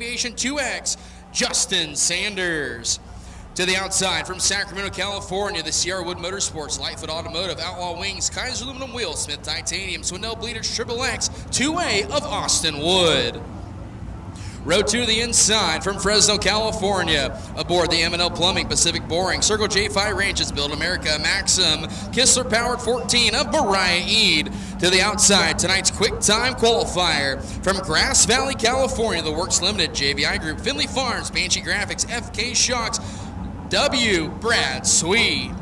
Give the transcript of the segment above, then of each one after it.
Aviation 2X, Justin Sanders. To the outside from Sacramento, California, the Sierra Wood Motorsports, Lightfoot Automotive, Outlaw Wings, Kaiser Aluminum Wheels, Smith Titanium, Swindell Bleeders, Triple X, 2A of Austin Wood. Row 2 to the inside from Fresno, California, aboard the M&L Plumbing, Pacific Boring, Circle J5 Ranches, Build America, Maxim, Kistler Powered 14 of Mariah Eid. To the outside, tonight's quick time qualifier from Grass Valley, California, the Works Limited, JVI Group, Finley Farms, Banshee Graphics, FK Shocks, W. Brad Sweet.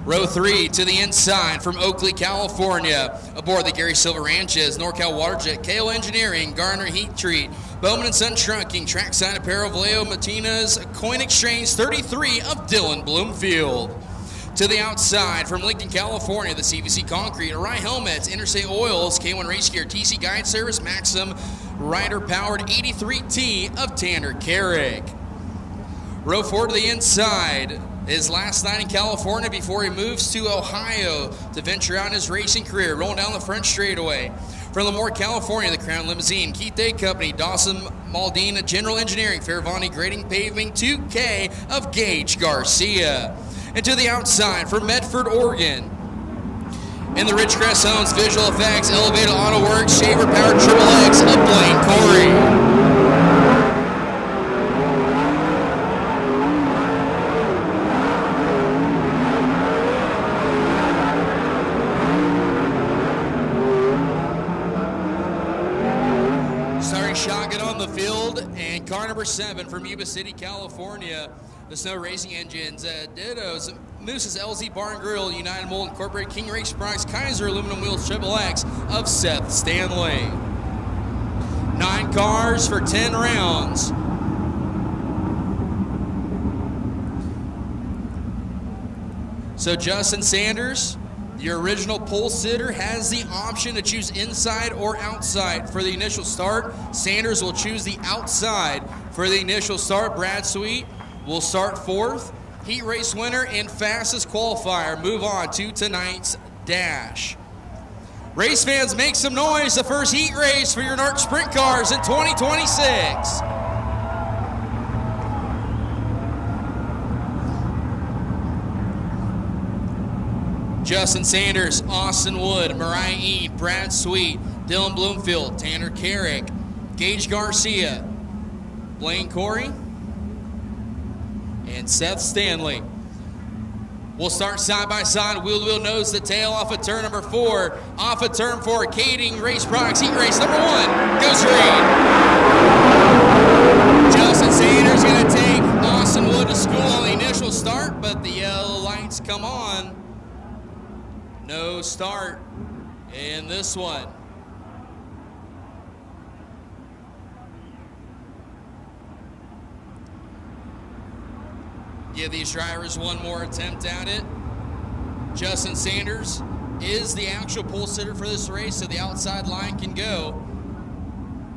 Row 3 to the inside from Oakley, California, aboard the Gary Silver Ranches, NorCal Waterjet, Kale Engineering, Garner Heat Treat, Bowman & Son Trunking, Trackside Apparel, Vallejo Martinez, Coin Exchange 33 of Dylan Bloomfield. To the outside from Lincoln, California, the CVC Concrete, Arai Helmets, Interstate Oils, K1 Race Gear, TC Guide Service, Maxim, Rider Powered 83T of Tanner Carrick. Row 4 to the inside. His last night in California before he moves to Ohio to venture out in his racing career, rolling down the front straightaway. From Lemoore, California, the Crown Limousine, Keith Day Company, Dawson Maldine General Engineering, Fairvani Grading Paving, 2K of Gage Garcia. And to the outside from Medford, Oregon, in the Ridgecrest Homes, Visual Effects, Elevated Auto Works, Shaver Powered Triple X of Blaine Corey. Shotgun on the field, and car number 7 from Yuba City, California, the Snow Racing Engines, Dittos, Moose's LZ Bar and Grill, United Mold Incorporated, King Race Products, Kaiser Aluminum Wheels, Triple X of Seth Stanley. 9 cars for 10 rounds. So Justin Sanders, your original pole sitter, has the option to choose inside or outside for the initial start. Sanders will choose the outside for the initial start. Brad Sweet will start 4th. Heat race winner and fastest qualifier move on to tonight's dash. Race fans, make some noise. The first heat race for your NARC Sprint Cars in 2026. Justin Sanders, Austin Wood, Mariah Eid, Brad Sweet, Dylan Bloomfield, Tanner Carrick, Gage Garcia, Blaine Corey, and Seth Stanley. We'll start side by side, wheel to wheel, nose to tail, off of turn number 4. Off of turn 4, Kading Race Products, heat race number 1, goes green. Justin Sanders going to take Austin Wood to school on the initial start, but the yellow lights come on. No start in this one. Give these drivers one more attempt at it. Justin Sanders is the actual pole sitter for this race, so the outside line can go.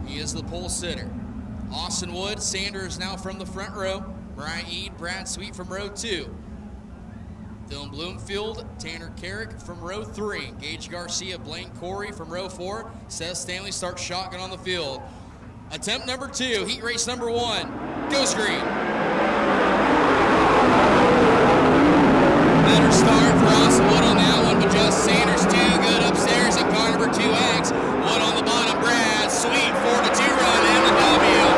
He is the pole sitter. Austin Wood, Sanders now from the front row. Brian Eid, Brad Sweet from row 2. Dylan Bloomfield, Tanner Carrick from row 3. Gage Garcia, Blaine Corey from row 4. Seth Stanley starts shotgun on the field. Attempt number 2, heat race number 1, goes green. Better start for Austin Wood on that one, but just Sanders 2 good upstairs in car number 2X. Wood on the bottom, Brad Sweet 4-2 run and the W.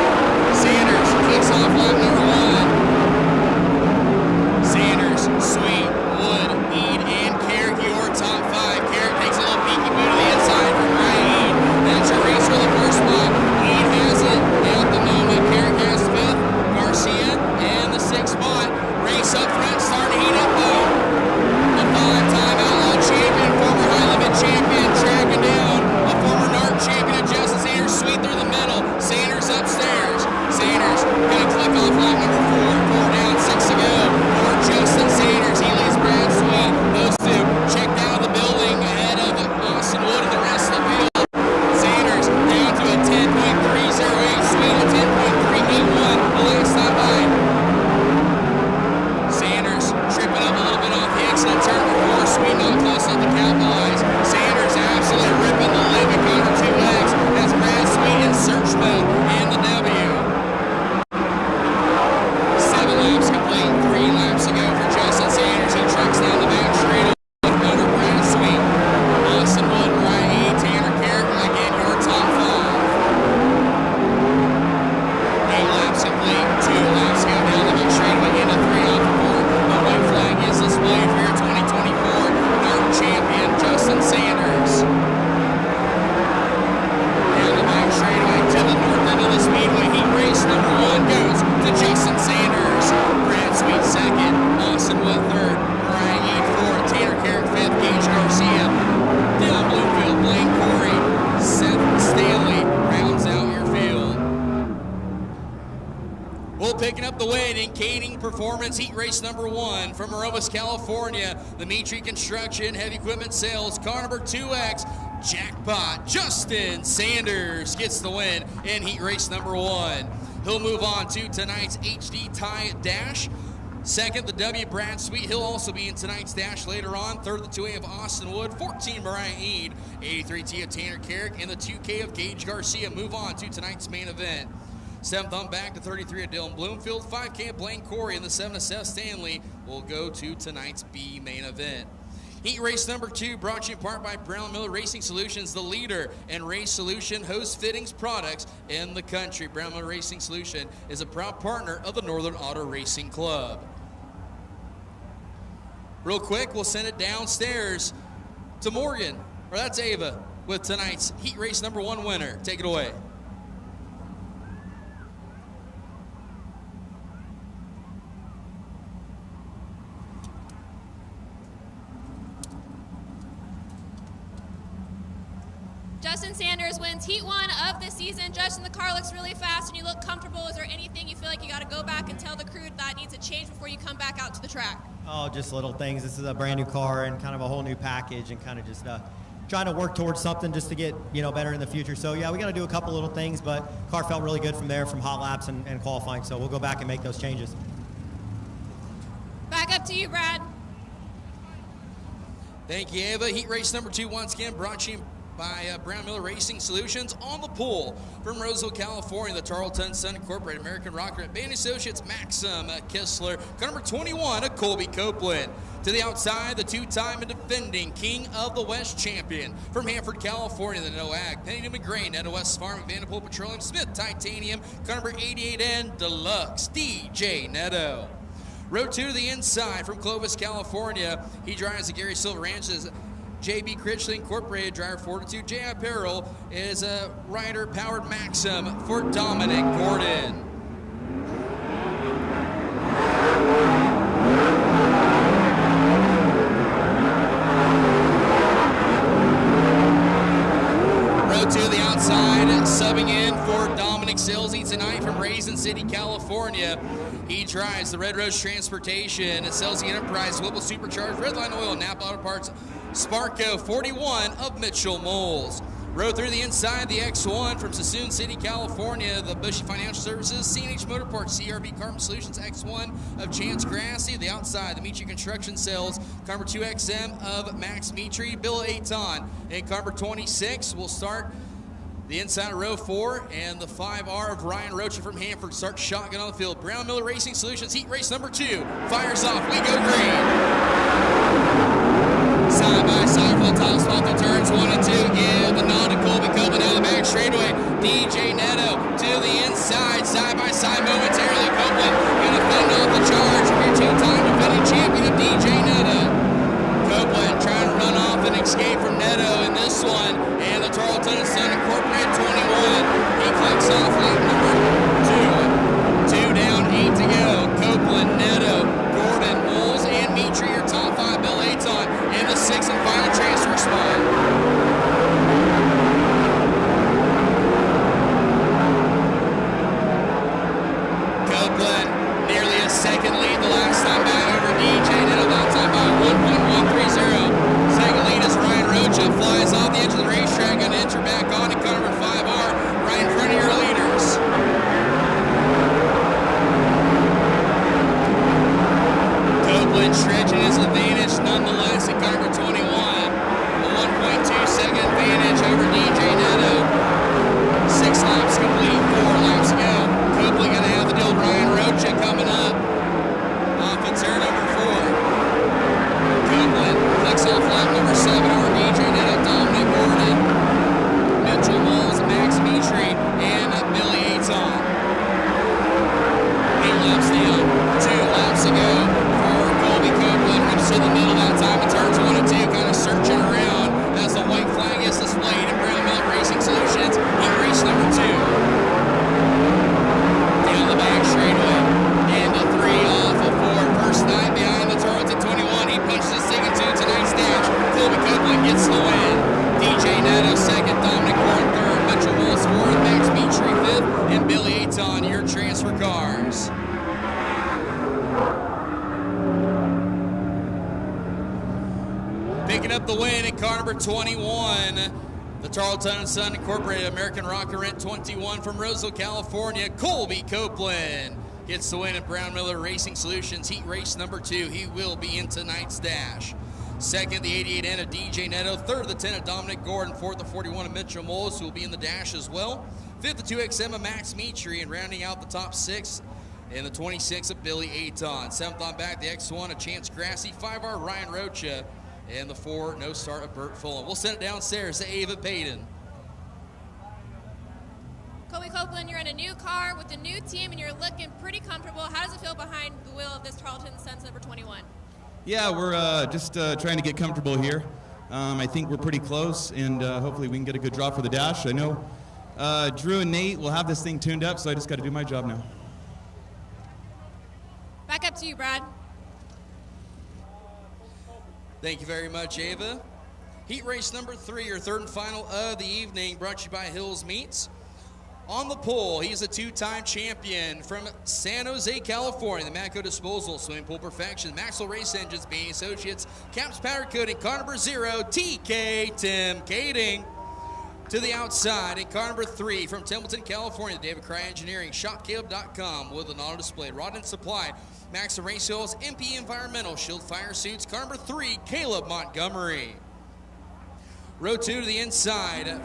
Sanders kicks off lap number 1. Sanders, Sweet, Wood, Eid, and Carrick, your top 5. Carrick takes a little peeky boot to the inside from Ryan Eid. That's your race for the first spot. Eid has it at the moment. Carrick has 5th. Garcia and the 6th spot. Race up front, starting to heat up though. The 5-time Outlaw champion, former high limit champion, tracking down a former NARC picking up the win in Kading Performance Heat Race number 1 from Merced, California. The Mitri Construction Heavy Equipment Sales car number 2X Jackpot. Justin Sanders gets the win in Heat Race number 1. He'll move on to tonight's HD Tie Dash. Second, the W. Brad Sweet. He'll also be in tonight's dash later on. Third, the 2A of Austin Wood. 14, Mariah Eade. 83T of Tanner Carrick. And the 2K of Gage Garcia move on to tonight's main event. 7th on back to 33 of Dylan Bloomfield. 5K of Blaine Corey. And the 7 of Seth Stanley will go to tonight's B main event. Heat race number 2 brought to you in part by Brown Miller Racing Solutions, the leader in race solution hose fittings products in the country. Brown Miller Racing Solution is a proud partner of the Northern Auto Racing Club. Real quick, we'll send it downstairs to Morgan, or that's Ava, with tonight's heat race number 1 winner. Take it away. Justin Sanders wins Heat 1 of the season. Justin, the car looks really fast and you look comfortable. Is there anything you feel like you got to go back and tell the crew that needs to change before you come back out to the track? Oh, just little things. This is a brand new car and kind of a whole new package, and kind of just trying to work towards something just to get, better in the future. So yeah, we got to do a couple little things, but car felt really good from there, from hot laps and qualifying. So we'll go back and make those changes. Back up to you, Brad. Thank you, Ava. Heat race number 2 once again brought to you by Brown Miller Racing Solutions. On the pole from Roseville, California, the Tarleton Sun Incorporated American Rocker Band Associates Maxim Kistler, car number 21 of Colby Copeland. To the outside, the 2-time and defending King of the West champion from Hanford, California, the NOAG, Pennington McGrain, Netta West Farm, Vanderpool Petroleum, Smith Titanium, car number 88N Deluxe, DJ Netto. Road 2 to the inside from Clovis, California. He drives the Gary Silver Ranches JB Critchley Incorporated driver Fortitude. J.I. Apparel is a rider-powered Maxim for Dominic Gordon. Road 2 the outside, subbing in for Dominic Silsey tonight from Raisin City, California. He drives the Red Rose Transportation, Silsey Enterprise, Global Supercharged, Redline Oil, Napa Auto Parts, Sparco 41 of Mitchell Moles. Row through the inside, the X1 from Sassoon City, California, the Bushy Financial Services, CNH Motorparts, CRB Carbon Solutions, X1 of Chance Grassy. The outside, the Mitri Construction Sales, car number 2XM of Max Mitri, Bill Aton. And car number 26 will start the inside of row 4, and the 5R of Ryan Rocha from Hanford starts shotgun on the field. Brown Miller Racing Solutions, heat race number 2, fires off, we go green. Side by side for the top spot, the turns 1 and 2. Give the nod to Colby Copeland down the back straightaway. DJ Netto to the inside, side by side momentarily. Copeland gonna fend off the charge. Your 2-time defending champion of DJ Netto. Copeland trying to run off and escape from Netto in this one. And the Tarleton Sun Incorporated 21. He clicks off lap number 2. 2 down, 8 to go. Copeland, Netto, Gordon, Moles, and Mitri, your top 5. Bill Aton in the 6th and final transfer spot. Copeland nearly a second lead the last time back over DJ Netto, that time by 1.130. Second lead is Ryan Rocha, flies off the edge of the racetrack, going to enter back on to car number 5R, right in front of your leaders. Copeland stretching his advantage nonetheless at car number 21. A 1.2-second advantage over DJ Netto. 6 laps complete, 4 laps to go. Copeland going to have to deal with Ryan Rocha coming up off of turn number 4. Copeland flicks off lap number 7 over DJ Netto, Dominic Gordon, Mitchell Moles, Max Mitri, and Billy Aton. 8 laps down, 2 laps to go for Colby Copeland. Rips to the middle that time in turns 1 and 2, kind of searching around as the white flag is displayed in Brown Miller Racing Solutions in race number 2. Down the back straightaway, into 3 off of 4. First night behind the Tarleton 21. He punches his ticket to tonight's dash. Colby Copeland gets the win. DJ Netto 2nd, Dominic Gordon 3rd, Mitchell Willis 4th, Max Mitri 5th, and Billy Aton, your transfer cars. up the win in car number 21. The Tarleton & Son Incorporated American Rocker Rent 21 from Roseville, California. Colby Copeland gets the win in Brown Miller Racing Solutions heat race number 2. He will be in tonight's dash. Second, the 88N of DJ Neto. Third, the 10 of Dominic Gordon. Fourth, the 41 of Mitchell Moles, who will be in the dash as well. Fifth, the 2XM of Max Mitri, and rounding out the top 6 in the 26 of Billy Aton. Seventh on back, the X1 of Chance Grassy. 5R Ryan Rocha. And the 4 no start of Burt Fulham. We'll send it downstairs to Ava Payton. Colby Copeland, you're in a new car with a new team, and you're looking pretty comfortable. How does it feel behind the wheel of this Tarleton & Sons number 21? Yeah, we're just trying to get comfortable here. I think we're pretty close, and hopefully we can get a good draw for the dash. I know Drew and Nate will have this thing tuned up, so I just got to do my job now. Back up to you, Brad. Thank you very much, Ava. Heat race number 3, your third and final of the evening, brought to you by Hills Meats. On the pole, he's a 2-time champion from San Jose, California. The Matco Disposal, Swimming Pool Perfection, Maxwell Race Engines, Bain Associates, Caps Powder Coating, car number 0, TK Tim Kading. To the outside, in car number 3 from Templeton, California, David Cry Engineering, ShopCaleb.com, Woodland Auto Display, Rod and Supply, Max and Race Oils, MP Environmental, Shield Fire Suits, car number 3, Caleb Montgomery. Row 2 to the inside.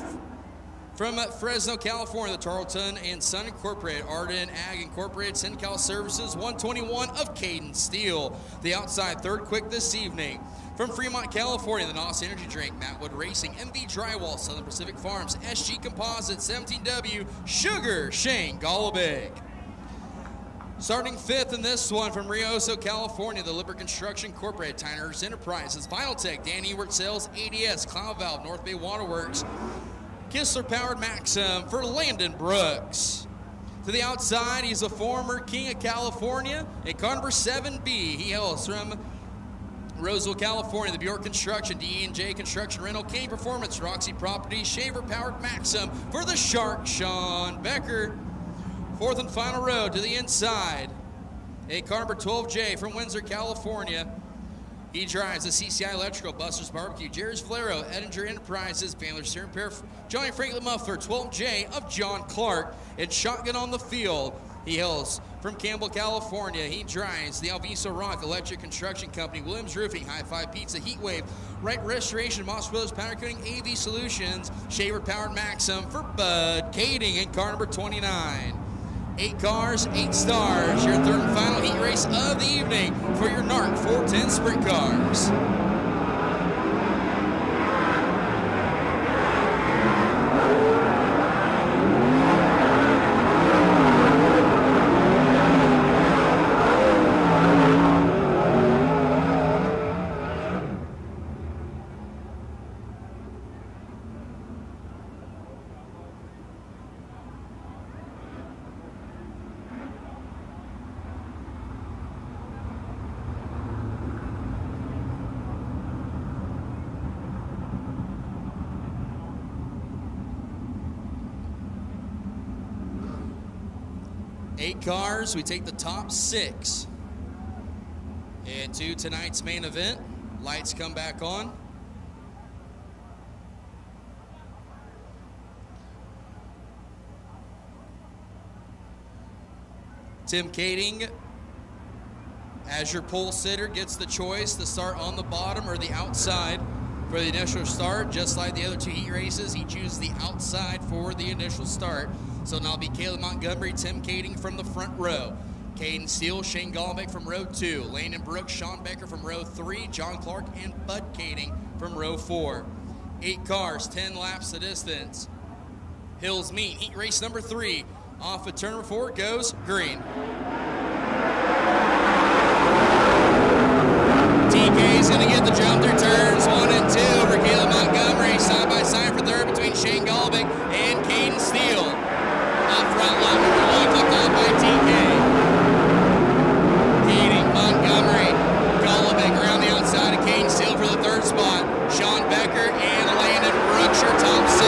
From Fresno, California, the Tarleton & Son Incorporated, Arden Ag Incorporated, Syncal Services, 121 of Caden Steele. The outside, third quick this evening. From Fremont, California, the NOS Energy Drink, Mattwood Racing, MV Drywall, Southern Pacific Farms, SG Composites, 17W, Sugar, Shane Golobic. Starting 5th in this one from Rioso, California, the Lippert Construction Incorporated, Tyners Enterprises, Vinyltech, Dan Ewert Sales, ADS, Cloud Valve, North Bay Waterworks, Kistler Powered Maxim for Landon Brooks. To the outside, he's a former King of California. And car number 7B, he hails from Roseville, California, the Bjork Construction, D&J Construction Rental, King Performance, Roxy Properties, Shaver Powered Maxim for the Shark, Sean Becker. Fourth and final row to the inside. A car number 12J from Windsor, California. He drives the CCI Electrical, Buster's Barbecue, Jerry's Valero, Edinger Enterprises, Bandler Steering Repair, Johnny Franklin Muffler, 12J of John Clark, and Shotgun on the field. He hails from Campbell, California. He drives the Alviso Rock Electric Construction Company, Williams Roofing, High Five Pizza, Heatwave, Wright Restoration, Moss Brothers Powder Coating, AV Solutions, Shaver Powered Maxim for Bud Kading in car number 29. 8 cars, 8 stars, your third and final heat race of the evening for your NARC 410 Sprint Cars. Cars, we take the top 6 into tonight's main event. Lights come back on. Tim Kading, as your pole sitter, gets the choice to start on the bottom or the outside for the initial start. Just like the other 2 heat races, he chooses the outside for the initial start. So now it'll be Caleb Montgomery, Tim Kading from the front row. Caden Steele, Shane Golobic from row 2. Landon Brooks, Sean Becker from row 3. John Clark and Bud Kading from row 4. 8 cars, 10 laps the distance. Hills meet. Heat race number 3. Off of turn number 4 goes green. TK is going to get the jump through turns 1 and 2 for Caleb Montgomery. Side by side for third between Shane Golobic and Caden Steele. Up front, lap number 1, tucked on by TK. Kading, Montgomery, Golobic around the outside of Caden Steele for the third spot. Sean Becker and Landon Brooks, your top 6.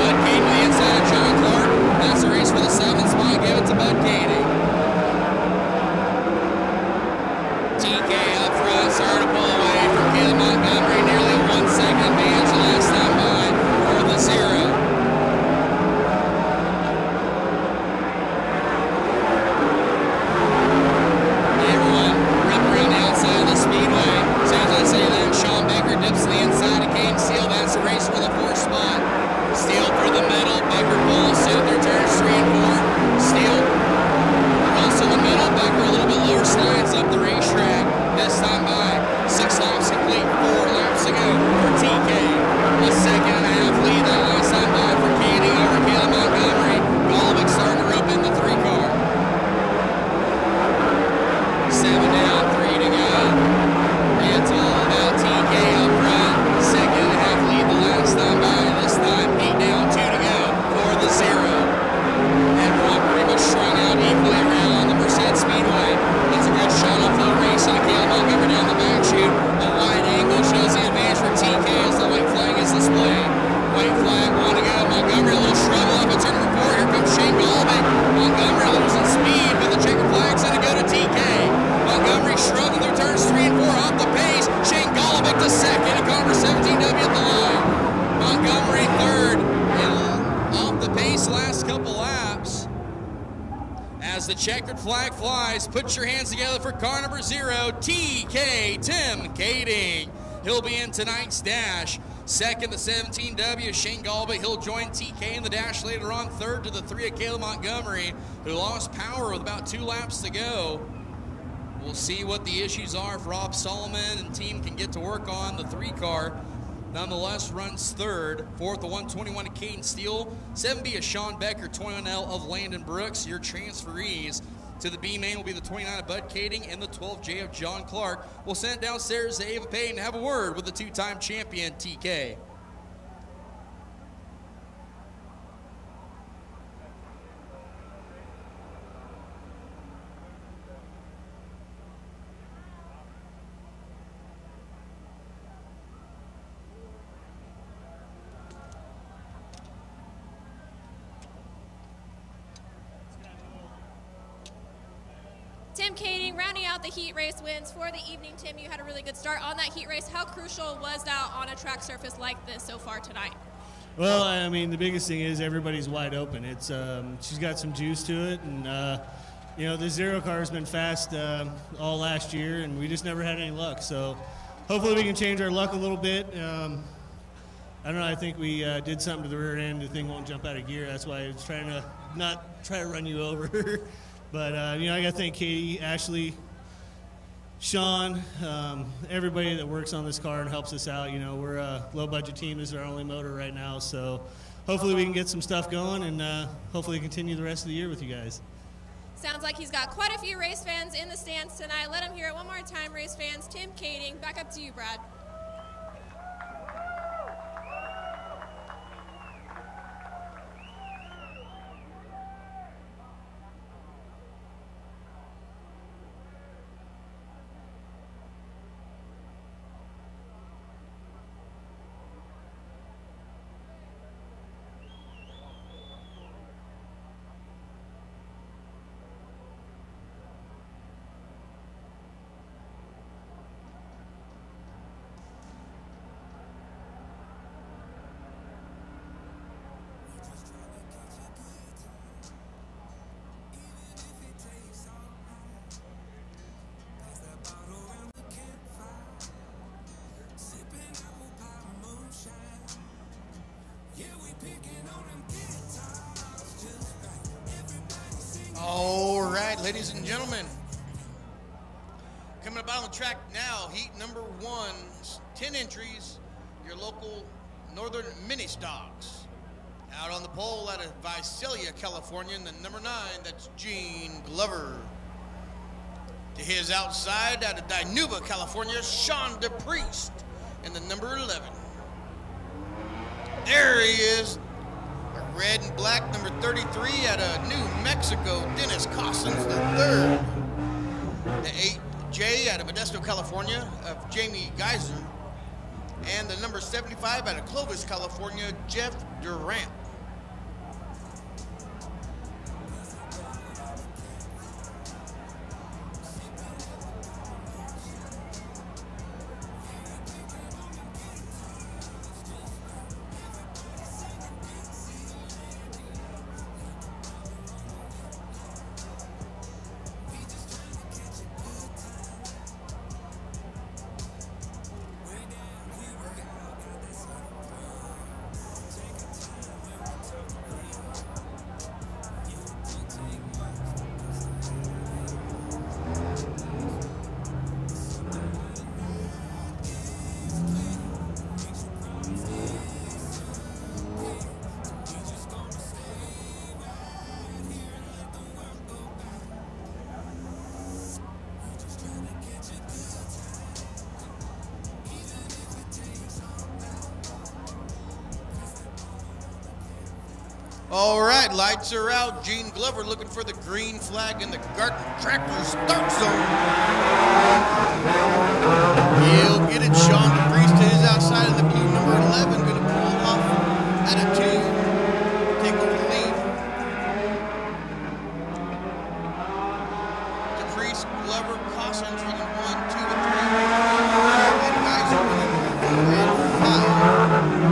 Bud Kading to the inside of John Clark. That's the race for the 7th spot. Give it to Bud Kading. TK up front, starting to pull away from Caleb Montgomery, nearly 1 As the checkered flag flies, put your hands together for car number 0, TK Tim Kading. He'll be in tonight's dash. Second, the 17W, Shane Galba. He'll join TK in the dash later on. Third to the 3 of Caleb Montgomery, who lost power with about 2 laps to go. We'll see what the issues are if Rob Solomon and team can get to work on the 3 car. Nonetheless, runs third. Fourth, the 121 of Caden Steele. 7B of Sean Becker, 21L of Landon Brooks. Your transferees to the B main will be the 29 of Bud Kading and the 12J of John Clark. We'll send it downstairs to Ava Payne and have a word with the 2-time champion, TK. Tim Kading rounding out the heat race wins for the evening. Tim, you had a really good start on that heat race. How crucial was that on a track surface like this so far tonight? Well, I mean, the biggest thing is everybody's wide open. It's she's got some juice to it, and you know, the 0 car has been fast all last year, and we just never had any luck. So hopefully we can change our luck a little bit. I don't know. I think we did something to the rear end. The thing won't jump out of gear. That's why I was trying to not try to run you over. But, you know, I got to thank Katie, Ashley, Sean, everybody that works on this car and helps us out. You know, we're a low-budget team. This is our only motor right now. So hopefully we can get some stuff going and hopefully continue the rest of the year with you guys. Sounds like he's got quite a few race fans in the stands tonight. Let him hear it one more time, race fans. Tim Kading, back up to you, Brad. All right, ladies and gentlemen, coming up on the track now, heat number 1, 10 entries, your local Northern Mini Stocks. Out on the pole out of Visalia, California, and the number 9, that's Gene Glover. To his outside, out of Dinuba, California, Sean DePriest, and the number 11. There he is. Red and black, number 33, out of New Mexico, Dennis Cossins III. The 8J out of Modesto, California, of Jamie Geiser. And the number 75 out of Clovis, California, Jeff Durant. All right, lights are out. Gene Glover looking for the green flag in the Garten Tractor start zone. He'll get it. Sean DePriest to his outside of the blue, number 11, going to pull off out of 2. Take over the lead. DePriest, Glover, Cossins running 1, 2, and 3. And guys are running 4 and 5.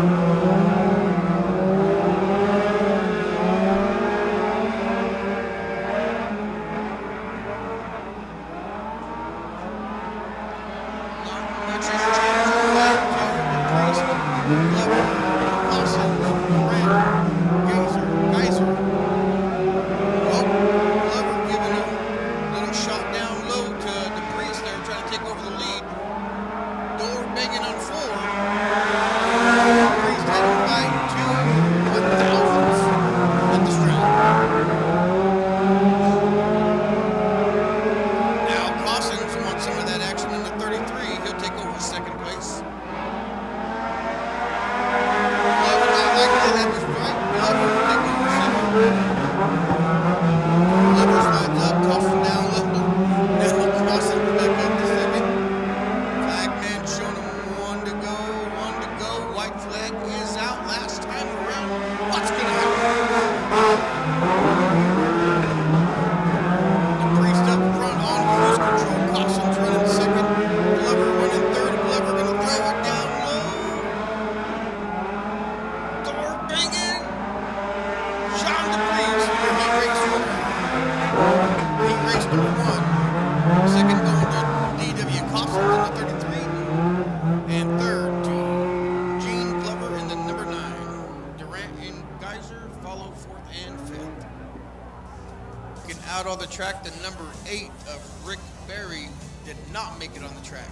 Looking out on the track, the number 8 of Rick Berry did not make it on the track.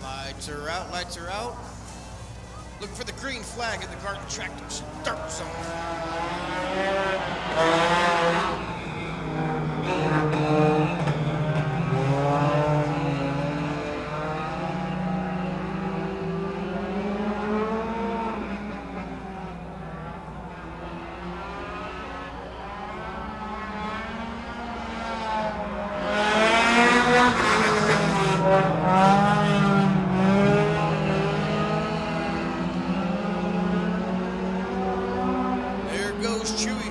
Lights are out, lights are out. Look for the green flag in the Garden Tractor start zone.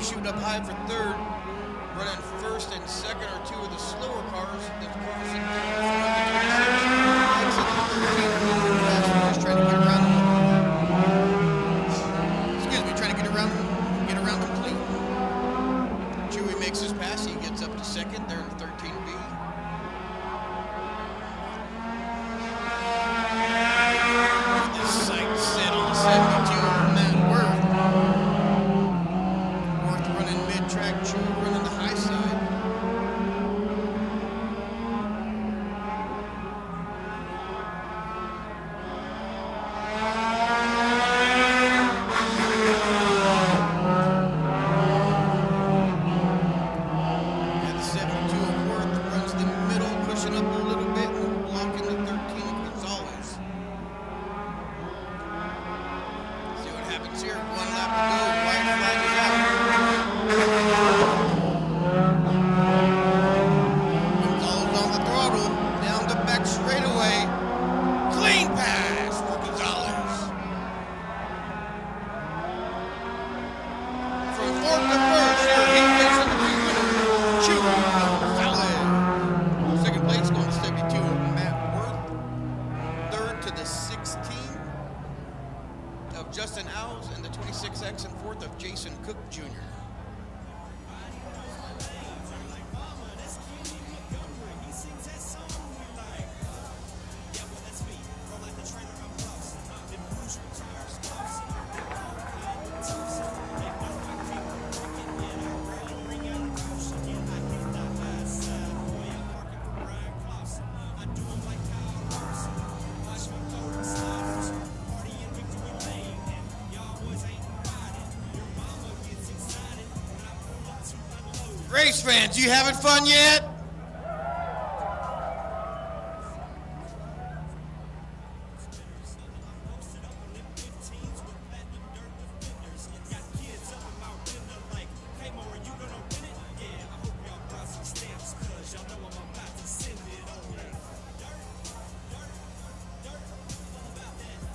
Shooting up high for third, running first and second are two of the slower cars. The cars in just trying to get around them. Excuse me, trying to get around them clean. Chewy makes his pass. He gets up to second. They're in 13B. The sight set on 72. Matt Worth. Track Chewy running the high side. And the 72 of Worth runs the middle, pushing up a little bit and blocking the 13 of Gonzalez. See what happens here. One lap to go. White flag is out. Gonzalez on the throttle, down the back straightaway. Clean pass for Gonzalez. From fourth to first, here he makes it the winner. Chewy Gonzalez. Second place going to 72, Matt Worth. Third to the 16 of Justin Owls, and the 26X, and fourth of Jason Cook Jr. Race fans, you having fun yet?